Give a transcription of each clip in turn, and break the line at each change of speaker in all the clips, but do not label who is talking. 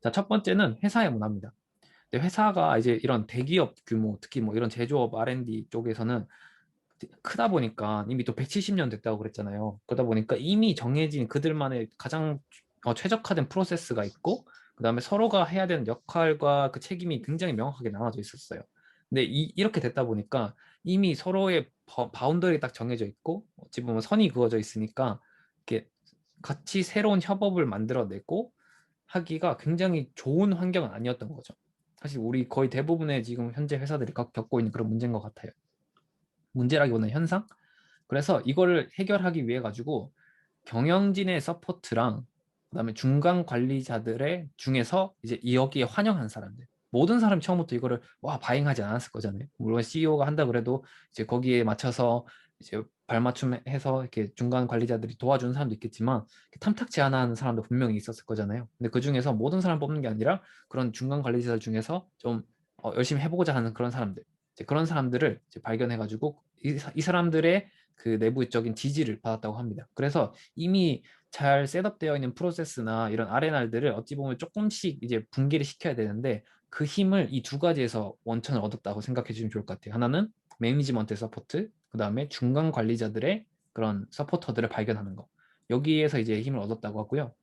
자, 첫 번째는 회사의 문화입니다. 근데 회사가 이제 이런 대기업 규모, 특히 뭐 이런 제조업 R&D 쪽에서는 크다 보니까 이미 또 170년 됐다고 그랬잖아요. 그러다 보니까 이미 정해진 그들만의 가장 최적화된 프로세스가 있고, 그다음에 서로가 해야 되는 역할과 그 책임이 굉장히 명확하게 나눠져 있었어요. 근데 이렇게 됐다 보니까 이미 서로의 바운더리 딱 정해져 있고, 어찌 보면 선이 그어져 있으니까 이렇게 같이 새로운 협업을 만들어내고 하기가 굉장히 좋은 환경은 아니었던 거죠. 사실 우리 거의 대부분의 지금 현재 회사들이 겪고 있는 그런 문제인 것 같아요. 문제라기보다는 현상? 그래서 이거를 해결하기 위해 가지고 경영진의 서포트랑 그다음에 중간 관리자들의 중에서 이제 여기에 환영한 사람들, 모든 사람이 처음부터 이거를 와 바잉하지 않았을 거잖아요. 물론 CEO가 한다 그래도 이제 거기에 맞춰서 이제 발맞춤해서 이렇게 중간 관리자들이 도와주는 사람도 있겠지만 탐탁지 않아 하는 사람도 분명히 있었을 거잖아요. 근데 그 중에서 모든 사람 뽑는 게 아니라 그런 중간 관리자들 중에서 좀 열심히 해보고자 하는 그런 사람들, 이제 그런 사람들을 이제 발견해가지고 이 사람들의 그 내부적인 지지를 받았다고 합니다. 그래서 이미 잘 셋업되어 있는 프로세스나 이런 R&R들을 어찌 보면 조금씩 이제 분기를 시켜야 되는데 그 힘을 이 두 가지에서 원천을 얻었다고 생각해 주시면 좋을 것 같아요. 하나는 매니지먼트 서포트, 그 다음에 중간 관리자들의 그런 서포터들을 발견하는 거. 여기에서 이제 힘을 얻었다고 하고요.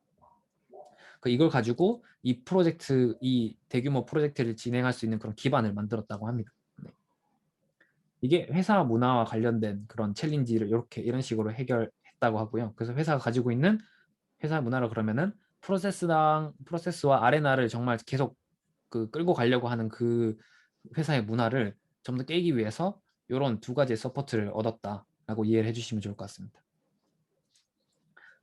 이걸 가지고 이 프로젝트, 이 대규모 프로젝트를 진행할 수 있는 그런 기반을 만들었다고 합니다. 네. 이게 회사 문화와 관련된 그런 챌린지를 이렇게 이런 식으로 해결했다고 하고요. 그래서 회사가 가지고 있는 회사 문화를 그러면은 프로세스와 R&R을 정말 계속 그 끌고 가려고 하는 그 회사의 문화를 좀 더 깨기 위해서 이런 두 가지의 서포트를 얻었다라고 이해를 해주시면 좋을 것 같습니다.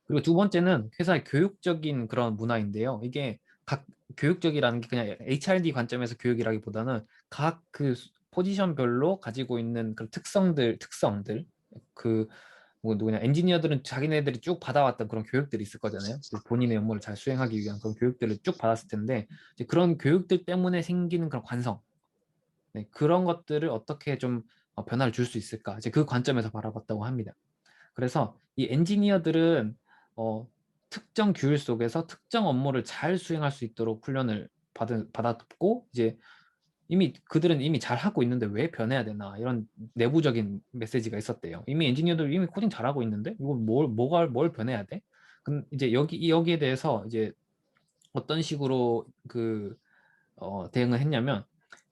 그리고 두 번째는 회사의 교육적인 그런 문화인데요. 이게 각 교육적이라는 게 그냥 HRD 관점에서 교육이라기보다는 각 그 포지션별로 가지고 있는 그런 특성들, 그 뭐 누구냐 엔지니어들은 자기네들이 쭉 받아왔던 그런 교육들이 있을 거잖아요. 본인의 업무를 잘 수행하기 위한 그런 교육들을 쭉 받았을 텐데 이제 그런 교육들 때문에 생기는 그런 관성, 네, 그런 것들을 어떻게 좀 변화를 줄 수 있을까? 이제 그 관점에서 바라봤다고 합니다. 그래서 이 엔지니어들은 어, 특정 규율 속에서 특정 업무를 잘 수행할 수 있도록 훈련을 받았고 이제 그들은 이미 잘 하고 있는데 왜 변해야 되나 이런 내부적인 메시지가 있었대요. 이미 엔지니어들 이미 코딩 잘하고 있는데 이거 뭘 변해야 돼? 그럼 이제 여기에 대해서 이제 어떤 식으로 대응을 했냐면,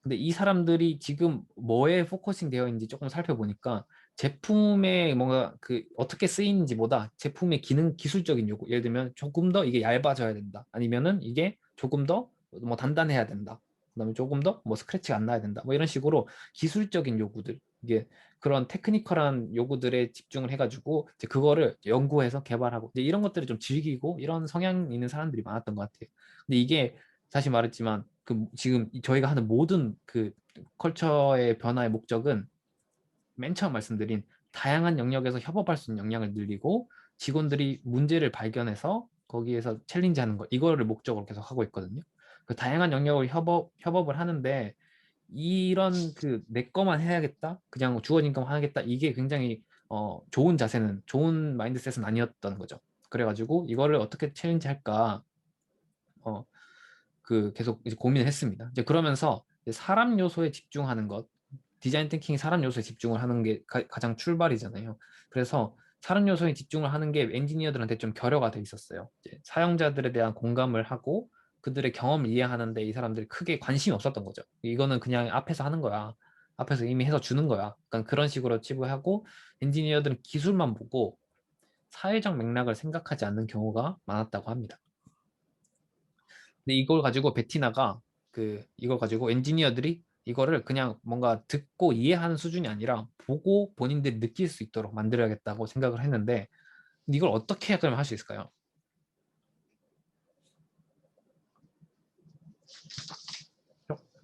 근데 이 사람들이 지금 뭐에 포커싱 되어 있는지 조금 살펴보니까 제품에 뭔가 어떻게 쓰이는지보다 제품의 기술적인 요구, 예를 들면 조금 더 이게 얇아져야 된다. 아니면은 이게 조금 더 뭐 단단해야 된다. 그다음에 조금 더 뭐 스크래치가 안 나야 된다. 뭐 이런 식으로 기술적인 요구들, 이게 그런 테크니컬한 요구들에 집중을 해가지고 이제 그거를 연구해서 개발하고 이제 이런 것들을 좀 즐기고 이런 성향 있는 사람들이 많았던 것 같아요. 근데 이게 다시 말했지만 지금 저희가 하는 모든 그 컬처의 변화의 목적은 맨 처음 말씀드린 다양한 영역에서 협업할 수 있는 역량을 늘리고 직원들이 문제를 발견해서 거기에서 챌린지하는 거 이거를 목적으로 계속 하고 있거든요. 그 다양한 영역을 협업을 하는데 이런 내 거만 해야겠다, 그냥 주어진 것만 하겠다, 이게 굉장히 좋은 마인드셋은 아니었던 거죠. 그래가지고 이거를 어떻게 챌린지할까 어, 계속 이제 고민을 했습니다. 이제 그러면서 이제 사람 요소에 집중하는 것, 디자인 띵킹이 사람 요소에 집중을 하는 게 장 출발이잖아요. 그래서 사람 요소에 집중을 하는 게 엔지니어들한테 좀 결여가 돼 있었어요. 이제 사용자들에 대한 공감을 하고 그들의 경험을 이해하는데 이 사람들이 크게 관심이 없었던 거죠. 이거는 그냥 앞에서 하는 거야. 앞에서 이미 해서 주는 거야. 약간 그런 식으로 치부하고 엔지니어들은 기술만 보고 사회적 맥락을 생각하지 않는 경우가 많았다고 합니다. 근데 이걸 가지고 베티나가 이걸 가지고 엔지니어들이 이거를 그냥 뭔가 듣고 이해하는 수준이 아니라 보고 본인들이 느낄 수 있도록 만들어야겠다고 생각을 했는데 이걸 어떻게 그러면 할 수 있을까요?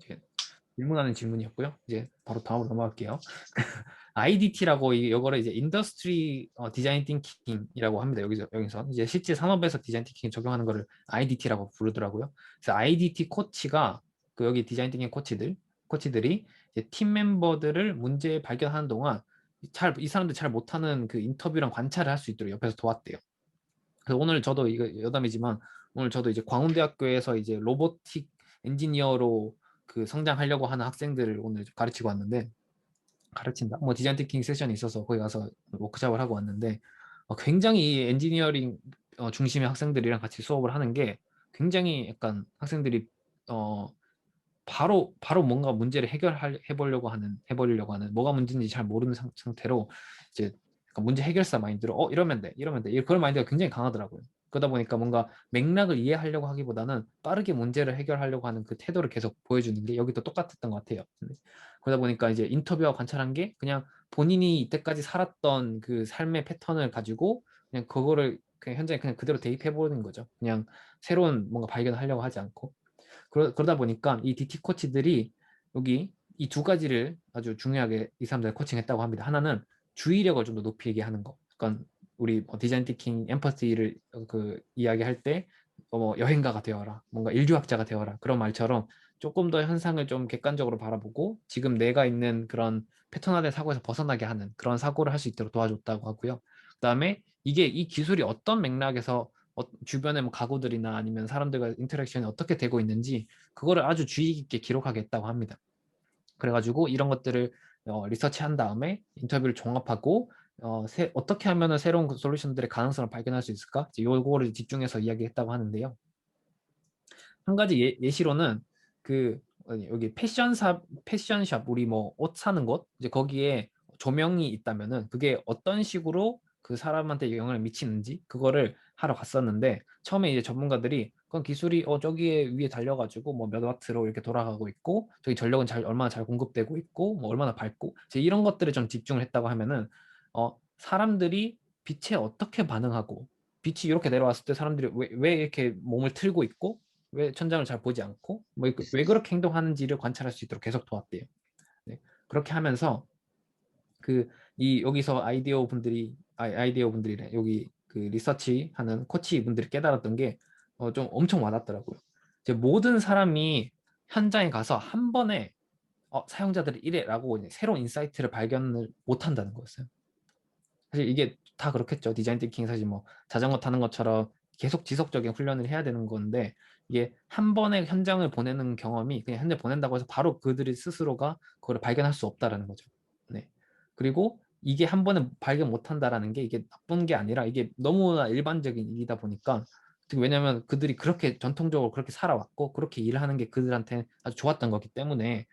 이게 질문하는 질문이었고요. 이제 바로 다음으로 넘어갈게요. IDT라고 이거를 이제 인더스트리 디자인 띵킹이라고 합니다. 여기서 이제 실제 산업에서 디자인 띵킹 적용하는 거를 IDT라고 부르더라고요. 그래서 IDT 코치가 여기 디자인 띵킹 코치들이 이제 팀 멤버들을 문제 발견하는 동안 이 사람들 잘 못하는 그 인터뷰랑 관찰을 할 수 있도록 옆에서 도왔대요. 그래서 오늘 저도 이거 여담이지만 오늘 저도 이제 광운대학교에서 이제 로보틱 엔지니어로 그 성장하려고 하는 학생들을 오늘 가르치고 왔는데 가르친다. 뭐 디자인 띵킹 세션이 있어서 거기 가서 워크숍을 하고 왔는데 굉장히 이 엔지니어링 중심의 학생들이랑 같이 수업을 하는 게 굉장히 약간 학생들이 어 바로 뭔가 문제를 해보려고 하는 뭐가 문제인지 잘 모르는 상태로 이제 약간 문제 해결사 마인드로 이러면 돼 그런 마인드가 굉장히 강하더라고요. 그러다 보니까 뭔가 맥락을 이해하려고 하기보다는 빠르게 문제를 해결하려고 하는 그 태도를 계속 보여주는 게 여기도 똑같았던 것 같아요. 그러다 보니까 이제 인터뷰와 관찰한 게 그냥 본인이 이때까지 살았던 그 삶의 패턴을 가지고 그냥 그거를 그냥 현장에 그냥 그대로 대입해 보는 거죠. 그냥 새로운 뭔가 발견을 하려고 하지 않고. 그러다 보니까 이 DT 코치들이 여기 이 두 가지를 아주 중요하게 이 사람들 코칭했다고 합니다. 하나는 주의력을 좀 더 높이게 하는 거. 그러니까 우리 디자인 티킹 엠퍼티를 그 이야기할 때 뭐 여행가가 되어라, 뭔가 인류학자가 되어라 그런 말처럼 조금 더 현상을 좀 객관적으로 바라보고 지금 내가 있는 그런 패턴화된 사고에서 벗어나게 하는 그런 사고를 할 수 있도록 도와줬다고 하고요. 그다음에 이게 이 기술이 어떤 맥락에서 주변의 뭐 가구들이나 아니면 사람들과 인터랙션이 어떻게 되고 있는지 그거를 아주 주의 깊게 기록하겠다고 합니다. 그래가지고 이런 것들을 리서치한 다음에 인터뷰를 종합하고 어떻게 하면 새로운 솔루션들의 가능성을 발견할 수 있을까? 요거를 집중해서 이야기했다고 하는데요. 한 가지 예시로는 그 여기 패션샵 우리 뭐 옷 사는 곳 이제 거기에 조명이 있다면은 그게 어떤 식으로 그 사람한테 영향을 미치는지 그거를 하러 갔었는데 처음에 이제 전문가들이 그건 기술이 저기에 위에 달려가지고 뭐 몇 와트로 이렇게 돌아가고 있고 저기 전력은 얼마나 잘 공급되고 있고 뭐 얼마나 밝고 이제 이런 것들에 좀 집중을 했다고 하면은 사람들이 빛에 어떻게 반응하고 빛이 이렇게 내려왔을 때 사람들이 왜 이렇게 몸을 틀고 있고 왜 천장을 잘 보지 않고 왜 그렇게 행동하는지를 관찰할 수 있도록 계속 도왔대요. 네. 그렇게 하면서 그 이 여기서 아이디어 분들이래 여기 그 리서치 하는 코치 분들이 깨달았던 게 좀 엄청 와닿더라고요. 이제 모든 사람이 현장에 가서 한 번에 사용자들이 이래라고 새로운 인사이트를 발견을 못 한다는 거였어요. 사실 이게 다 그렇겠죠. 디자인 띵킹 사실 뭐 자전거 타는 것처럼 계속 지속적인 훈련을 해야 되는 건데 이게 한 번에 현장을 보내는 경험이 그냥 현장 보낸다고 해서 바로 그들이 스스로가 그걸 발견할 수 없다라는 거죠. 네. 그리고 이게 한 번에 발견 못 한다라는 게 이게 나쁜 게 아니라 이게 너무나 일반적인 일이다 보니까 왜냐하면 그들이 그렇게 전통적으로 그렇게 살아왔고 그렇게 일하는 게 그들한테 아주 좋았던 거기 때문에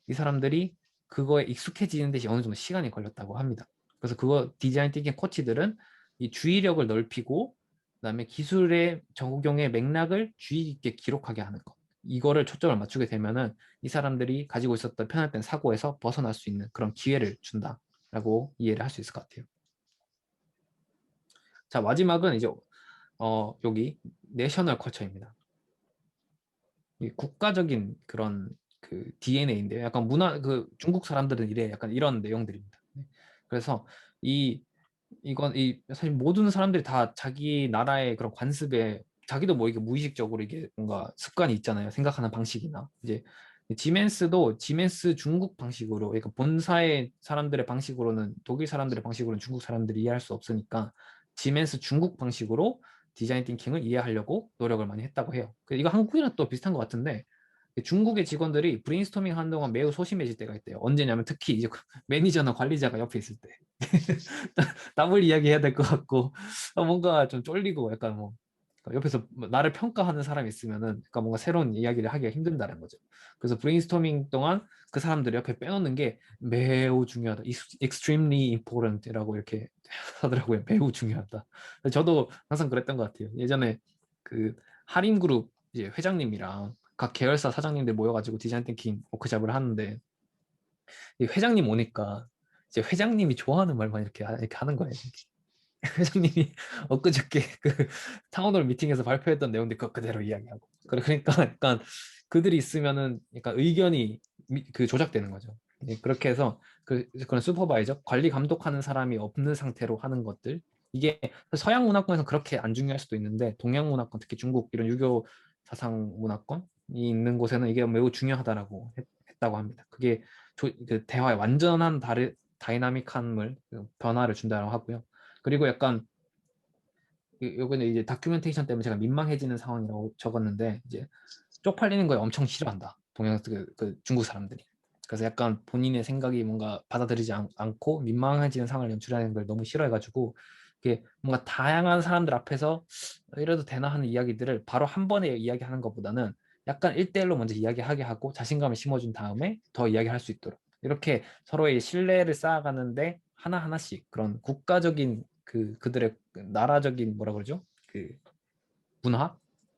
이 사람들이 그거에 익숙해지는 데 어느 정도 시간이 걸렸다고 합니다. 그래서 그거 디자인 띵킹 코치들은 이 주의력을 넓히고 그다음에 기술의 적용의 맥락을 주의 깊게 기록하게 하는 것. 이거를 초점을 맞추게 되면은 이 사람들이 가지고 있었던 편향된 사고에서 벗어날 수 있는 그런 기회를 준다라고 이해를 할 수 있을 것 같아요. 자, 마지막은 이제 여기 내셔널 컬처입니다. 이 국가적인 그런 그 DNA인데요. 약간 그 중국 사람들은 이래 약간 이런 내용들입니다. 네. 그래서 이 사실 모든 사람들이 다 자기 나라의 그런 관습에 자기도 뭐 이게 무의식적으로 이게 뭔가 습관이 있잖아요. 생각하는 방식이나 이제 지멘스도 지멘스 중국 방식으로 그러니까 본사의 사람들의 방식으로는 독일 사람들의 방식으로는 중국 사람들이 이해할 수 없으니까 지멘스 중국 방식으로 디자인 띵킹을 이해하려고 노력을 많이 했다고 해요. 이거 한국이랑 또 비슷한 것 같은데 중국의 직원들이 브레인스토밍 하는 동안 매우 소심해질 때가 있대요. 언제냐면 특히 이제 매니저나 관리자가 옆에 있을 때. 답을 이야기해야 될 것 같고 뭔가 좀 쫄리고 약간 뭐 옆에서 뭐 나를 평가하는 사람이 있으면은 그러니까 뭔가 새로운 이야기를 하기가 힘든다는 거죠. 그래서 브레인스토밍 동안 그 사람들을 옆에 빼놓는 게 매우 중요하다. extremely important이라고 이렇게 하더라고요. 매우 중요하다. 저도 항상 그랬던 것 같아요. 예전에 그 할인그룹 이제 회장님이랑 각 계열사 사장님들 모여가지고 디자인 띵킹 워크숍을 하는데 이 회장님 오니까 이제 회장님이 좋아하는 말만 이렇게 하는 거예요. 회장님이 엊그저께 그 타운홀 미팅에서 발표했던 내용들 그거 그대로 이야기하고 그러니까 약간 그들이 있으면은 약간 의견이 그 조작되는 거죠. 예, 그렇게 해서 그런 슈퍼바이저 관리 감독하는 사람이 없는 상태로 하는 것들 이게 서양 문화권에서 그렇게 안 중요할 수도 있는데 동양 문화권 특히 중국 이런 유교 사상 문화권이 있는 곳에는 이게 매우 중요하다라고 했다고 합니다. 그게 그 대화의 완전한 다이나믹함을 변화를 준다고 하고요. 그리고 약간 요거는 이제 다큐멘테이션 때문에 제가 민망해지는 상황이라고 적었는데, 이제 쪽팔리는 거에 엄청 싫어한다. 그 중국 사람들이. 그래서 약간 본인의 생각이 뭔가 받아들이지 않고 민망해지는 상황을 연출하는 걸 너무 싫어해가지고, 이게 뭔가 다양한 사람들 앞에서 이래도 되나 하는 이야기들을 바로 한 번에 이야기하는 것보다는 약간 1대1로 먼저 이야기하게 하고 자신감을 심어준 다음에 더 이야기할 수 있도록, 이렇게 서로의 신뢰를 쌓아가는데 하나하나씩 그런 국가적인 그들의 나라적인 뭐라 그러죠? 그 문화,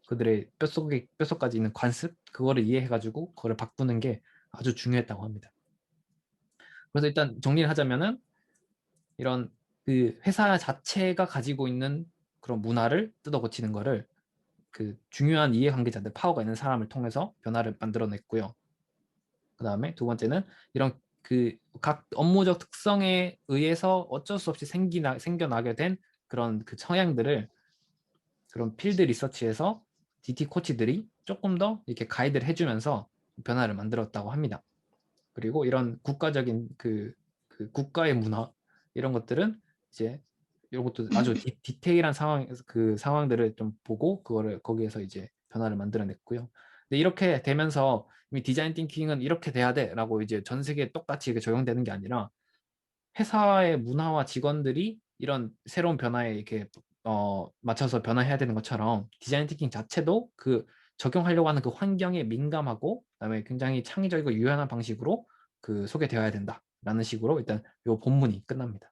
그들의 뼛속까지 있는 관습, 그거를 이해해가지고 그거를 바꾸는 게 아주 중요했다고 합니다. 그래서 일단 정리를 하자면은, 이런 그 회사 자체가 가지고 있는 그런 문화를 뜯어 고치는 거를 그 중요한 이해관계자들, 파워가 있는 사람을 통해서 변화를 만들어냈고요. 그 다음에 두 번째는 이런 그 각 업무적 특성에 의해서 어쩔 수 없이 생겨나게 된 그런 그 성향들을, 그런 필드 리서치에서 DT 코치들이 조금 더 이렇게 가이드를 해주면서 변화를 만들었다고 합니다. 그리고 이런 국가적인 그 국가의 문화, 이런 것들은 이제 이런 것도 아주 디테일한 그 상황들을 좀 보고 그거를 거기에서 이제 변화를 만들어냈고요. 근데 이렇게 되면서 이미 디자인 띵킹은 이렇게 돼야 돼라고 이제 전 세계에 똑같이 이렇게 적용되는 게 아니라, 회사의 문화와 직원들이 이런 새로운 변화에 이렇게 맞춰서 변화해야 되는 것처럼, 디자인 थि킹 자체도 그 적용하려고 하는 그 환경에 민감하고 그다음에 굉장히 창의적이고 유연한 방식으로 그 소개되어야 된다라는 식으로 일단 요 본문이 끝납니다.